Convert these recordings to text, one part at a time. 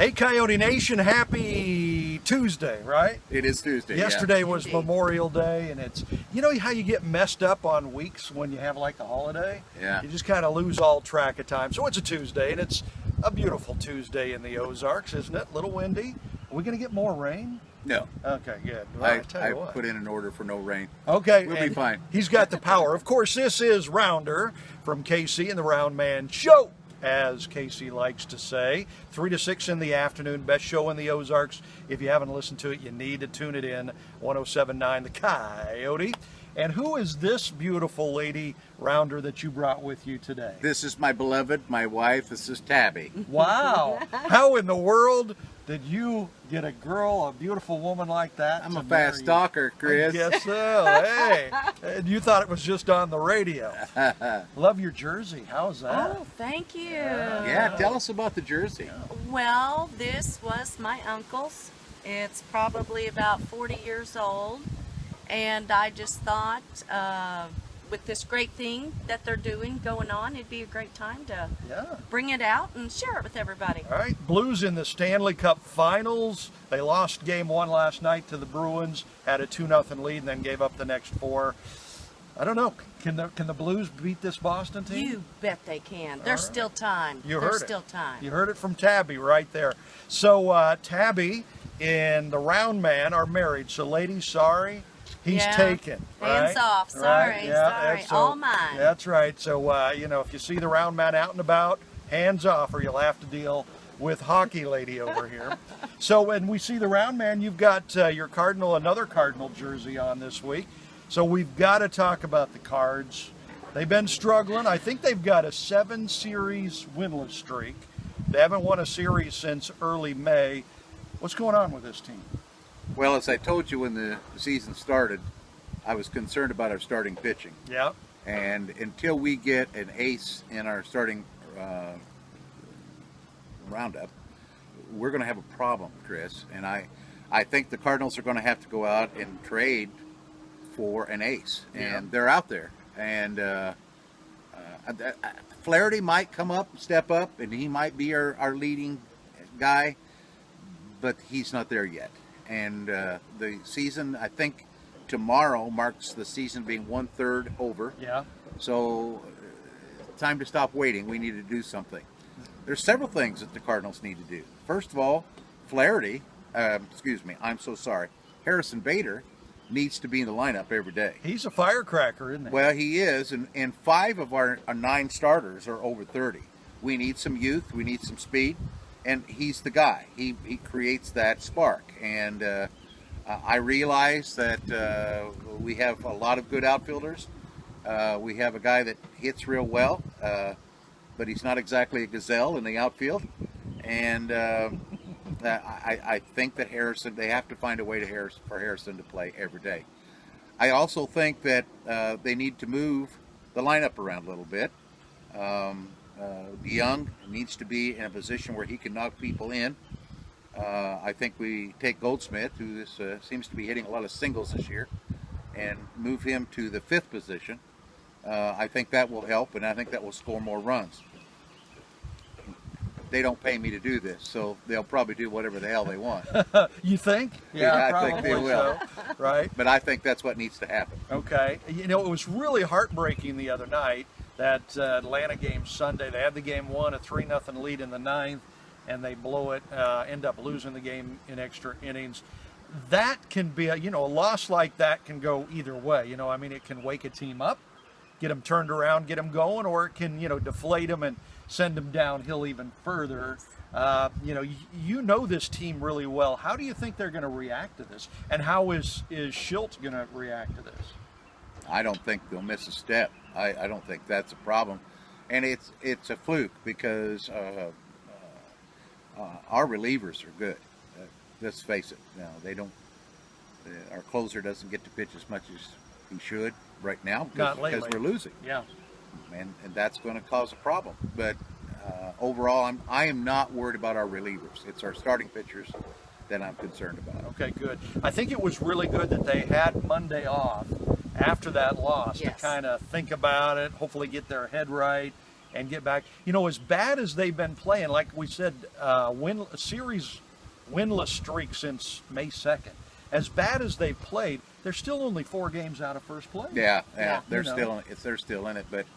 Hey, Coyote Nation, happy Tuesday, right? It is Tuesday. Yesterday was Memorial Day, and it's, you know how you get messed up on weeks when you have like a holiday? Yeah. You just kind of lose all track of time. So it's a Tuesday, and it's a beautiful Tuesday in the Ozarks, isn't it? A little windy. Are we going to get more rain? No. Okay, good. Well, I put in an order for no rain. Okay. We'll be fine. He's got the power. Of course, this is Rounder from KC and the Roundman Show, as Casey likes to say. 3 to 6 in the afternoon, best show in the Ozarks. If you haven't listened to it, you need to tune it in. 107.9 The Coyote. And who is this beautiful lady, Rounder, that you brought with you today? This is my beloved, my wife. This is Tabby. Wow. How in the world did you get a girl, a beautiful woman like that? I'm a fast stalker, Chris. I guess so. Hey, and you thought it was just on the radio. Love your jersey. How's that? Oh, thank you. Yeah, tell us about the jersey. Well, this was my uncle's. It's probably about 40 years old. And I just thought, with this great thing that they're doing going on, it'd be a great time to bring it out and share it with everybody. All right, Blues in the Stanley Cup Finals. They lost Game 1 last night to the Bruins, had a 2-0 lead, and then gave up the next 4. I don't know. Can the Blues beat this Boston team? You bet they can. There's still time. There's still time. You heard it from Tabby right there. So Tabby and the Roundman are married. So, ladies, sorry. He's taken. Hands off. Sorry. Right? Yeah, sorry. All mine. That's right. So, you know, if you see the Roundman out and about, hands off, or you'll have to deal with Hockey Lady over here. So when we see the Roundman, you've got your another Cardinal jersey on this week. So we've got to talk about the Cards. They've been struggling. I think they've got a 7-series winless streak. They haven't won a series since early May. What's going on with this team? Well, as I told you when the season started, I was concerned about our starting pitching. Yeah. And until we get an ace in our starting roundup, we're going to have a problem, Chris. And I think the Cardinals are going to have to go out and trade for an ace. And they're out there. And Flaherty might come up, step up, and he might be our leading guy, but he's not there yet. And the season, I think tomorrow marks the season being 1/3 over. Yeah. So time to stop waiting. We need to do something. There's several things that the Cardinals need to do. First of all, Flaherty, I'm so sorry, Harrison Bader needs to be in the lineup every day. He's a firecracker, isn't he? Well, he is, and 5 of our 9 starters are over 30. We need some youth. We need some speed. And he's the guy. He creates that spark. And I realize that we have a lot of good outfielders. We have a guy that hits real well, but he's not exactly a gazelle in the outfield. And I think that they have to find a way for Harrison to play every day. I also think that they need to move the lineup around a little bit. DeYoung needs to be in a position where he can knock people in. I think we take Goldsmith, who seems to be hitting a lot of singles this year, and move him to the 5th position. I think that will help, and I think that will score more runs. They don't pay me to do this, so they'll probably do whatever the hell they want. You think? Yeah, I think they will. So, right? But I think that's what needs to happen. Okay. You know, it was really heartbreaking the other night. That Atlanta game Sunday, they had the game won, a 3-0 lead in the 9th, and they blow it, end up losing the game in extra innings. That can be, a loss like that can go either way. I mean, it can wake a team up, get them turned around, get them going, or it can, deflate them and send them downhill even further. You know this team really well. How do you think they're going to react to this? And how is Schultz going to react to this? I don't think they'll miss a step. I don't think that's a problem, and it's a fluke because our relievers are good. Let's face it. They don't. Our closer doesn't get to pitch as much as he should right now because we're losing. Yeah, and that's going to cause a problem. But overall, I am not worried about our relievers. It's our starting pitchers that I'm concerned about. Okay, good. I think it was really good that they had Monday off after that loss to kind of think about it, hopefully get their head right, and get back. You know, as bad as they've been playing, like we said, series winless streak since May 2nd. As bad as they've played, they're still only 4 games out of first place. Yeah. You know. They're still in it, but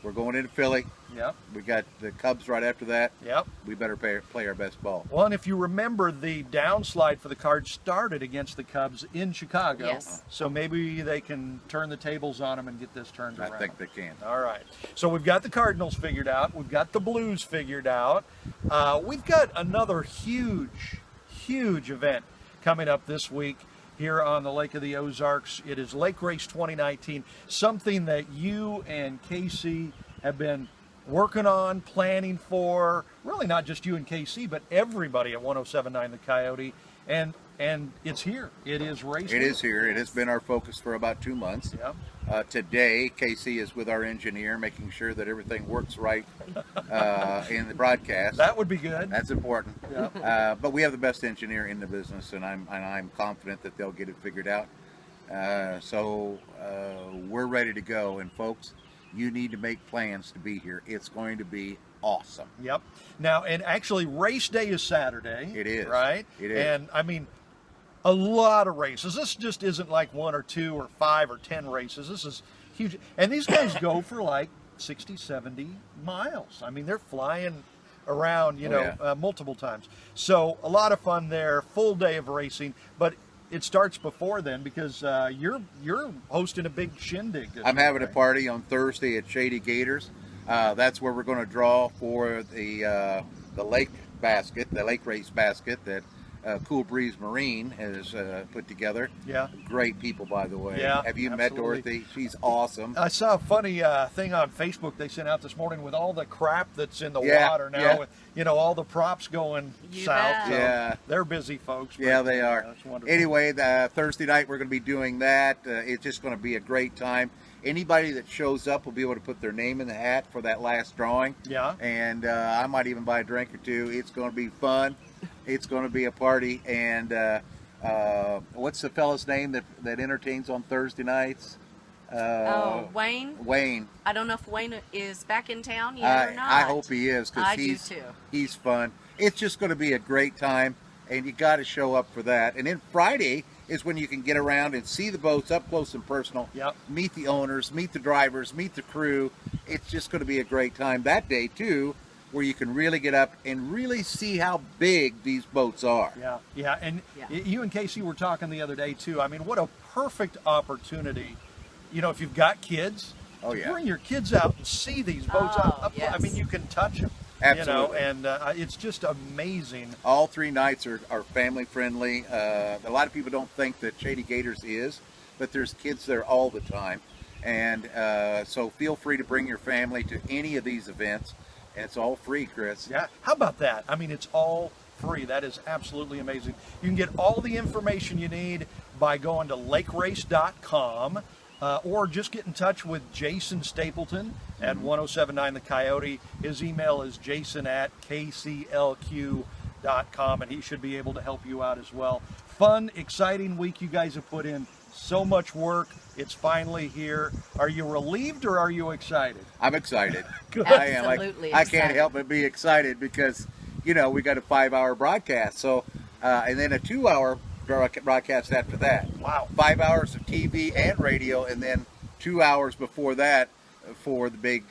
we're going into Philly. Yep. We got the Cubs right after that. Yep. We better play our best ball. Well, and if you remember, the downslide for the Cards started against the Cubs in Chicago. Yes. So maybe they can turn the tables on them and get this turned around. I think they can. All right. So we've got the Cardinals figured out. We've got the Blues figured out. We've got another huge event coming up this week here on the Lake of the Ozarks. It is Lake Race 2019, something that you and Casey have been working on, planning for, really not just you and Casey, but everybody at 107.9 The Coyote, and it's here. It is race. It is here. It has been our focus for about 2 months. Yep. Today, Casey is with our engineer, making sure that everything works right in the broadcast. That would be good. That's important. Yep. But we have the best engineer in the business, and I'm confident that they'll get it figured out. So we're ready to go, and folks, you need to make plans to be here. It's going to be awesome. Yep. Now, and actually, race day is Saturday. It is. Right? It is. And, I mean, a lot of races. This just isn't like 1 or 2 or 5 or 10 races. This is huge. And these guys go for like 60, 70 miles. I mean, they're flying around, multiple times. So a lot of fun there, full day of racing. But it starts before then because you're hosting a big shindig. I'm having a party on Thursday at Shady Gators. That's where we're going to draw for the lake basket, the lake race basket that Cool Breeze Marine has put together. Yeah. Great people, by the way. Yeah, Have you absolutely. met Dorothy? She's awesome. I saw a funny thing on Facebook they sent out this morning with all the crap that's in the water now. Yeah. With, all the props going south. bet. So Yeah. they're busy folks. but, Yeah, they are. That's wonderful. Anyway, Thursday night we're going to be doing that. It's just going to be a great time. Anybody that shows up will be able to put their name in the hat for that last drawing. Yeah. And I might even buy a drink or two. It's going to be fun. It's going to be a party. And what's the fella's name that entertains on Thursday nights? Wayne. Wayne. I don't know if Wayne is back in town yet or not. I hope he is I because do too. he's fun. It's just going to be a great time, and you got to show up for that. And then Friday is when you can get around and see the boats up close and personal. Yep. Meet the owners, meet the drivers, meet the crew. It's just going to be a great time that day too, where you can really get up and really see how big these boats are. Yeah. And Yeah. you and Casey were talking the other day too. I mean, what a perfect opportunity. If you've got kids, Oh, to yeah. bring your kids out and see these boats up. yes. I mean, you can touch them. Absolutely. And it's just amazing. All 3 nights are family friendly. A lot of people don't think that Shady Gators is, but there's kids there all the time. And so feel free to bring your family to any of these events. And it's all free, Chris. Yeah, how about that? I mean, it's all free. That is absolutely amazing. You can get all the information you need by going to lakerace.com or just get in touch with Jason Stapleton at 107.9 The Coyote. His email is jason@kclq.com, and he should be able to help you out as well. Fun, exciting week you guys have put in. So much work. It's finally here. Are you relieved or are you excited? I'm excited. Good. I am. Absolutely I can't excited. help but be excited because, we got a 5-hour broadcast. So, and then a 2-hour broadcast after that. Wow. 5 hours of TV and radio, and then 2 hours before that for the big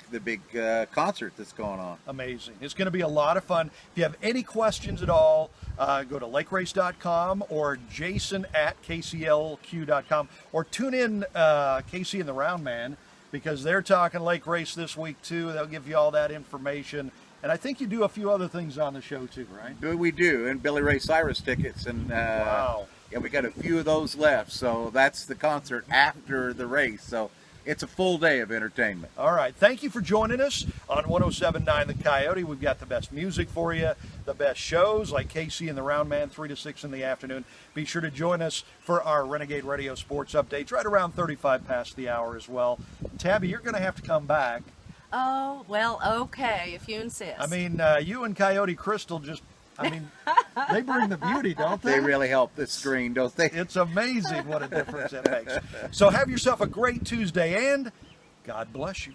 concert that's going on. Amazing. It's going to be a lot of fun. If you have any questions at all, go to lakerace.com or jason@kclq.com or tune in Casey and the Roundman because they're talking Lake Race this week too. They'll give you all that information. And I think you do a few other things on the show too, right? We do, and Billy Ray Cyrus tickets, and Wow. yeah, we got a few of those left. So that's the concert after the race. So it's a full day of entertainment. All right. Thank you for joining us on 107.9 The Coyote. We've got the best music for you, the best shows like Casey and the Roundman, 3 to 6 in the afternoon. Be sure to join us for our Renegade Radio Sports updates right around 35 past the hour as well. Tabby, you're going to have to come back. Oh, well, okay, if you insist. I mean, you and Coyote Crystal they bring the beauty, don't they? They really help the screen, don't they? It's amazing what a difference it makes. So have yourself a great Tuesday, and God bless you.